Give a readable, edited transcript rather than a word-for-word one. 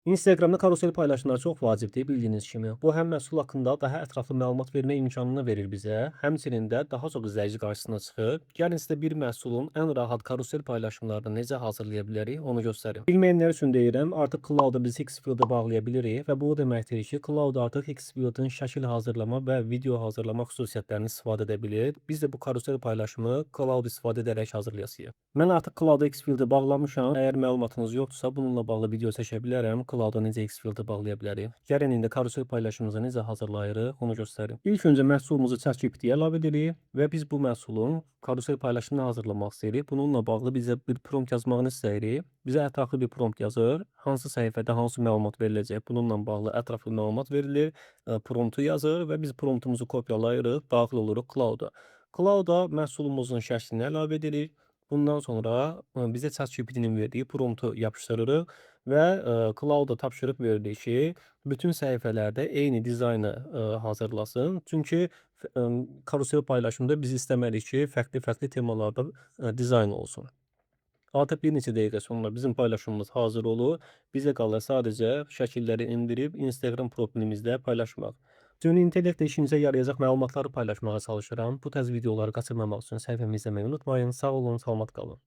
Instagramda karusel paylaşımları çox vacibdir, bildiyiniz kimi. Bu həm məhsul haqqında daha ətraflı məlumat vermə imkanını verir bizə, həmçinin də daha çox izləyici qarşısına çıxır. Gəlin sizə bir məhsulun ən rahat karusel paylaşımlarını necə hazırlaya bilərik, onu göstərim. Bilməyənlər üçün deyirəm, artıq Cloud-a biz Xvideo'da bağlaya bilirik və bu o deməkdir ki, Cloud artıq Xvideo'nun şəkil hazırlama və video hazırlama xüsusiyyətlərini istifadə edə bilir. Biz də bu karusel paylaşımı Cloud istifadə edərək hazırlayasıyıq. Mən artıq Cloud-a Xfield-i bağlamışam. Əgər məlumatınız yoxdursa, bununla bağlı video çəkə bilərəm. Cloud-a necə Xfield-i bağlaya bilərik. Gəlin indi karusel paylaşımımızı necə hazırlayırıq, onu göstərim. İlk öncə məhsulumuzu ChatGPT-yə əlavə edirik və biz bu məhsulun karusel paylaşımını hazırlamaq istəyirik. Bununla bağlı bizə bir prompt yazmağını istəyirik. Bizə ətraflı bir prompt yazır. Hansı səhifədə hansı məlumat veriləcək, bununla bağlı ətraflı məlumat verilir. Promptu yazır və biz promptumuzu kopyalayırıq, daxil oluruq Cloud-a. Cloud-a məhsulumuzun şəklini əlavə edirik. Bundan sonra bizə ChatGPT-nin verdiyi promptu yapışdırırıq və Cloud-a tapşırıq veririk ki, bütün səhifələrdə eyni dizaynı hazırlasın. Çünki karusel paylaşımda biz istəmərik ki, fərqli-fərqli temalarda dizayn olsun. Artıq bir neçə dəqiqə sonra bizim paylaşımımız hazır olur. Bizə qalır sadəcə şəkilləri endirib Instagram profilimizdə paylaşmaq. Süni intellektlə işinizə yarayacaq məlumatları paylaşmağa çalışıram. Bu tərz videoları qaçırmamaq üçün səhifəmi izləməyi unutmayın. Sağ olun, salamat qalın.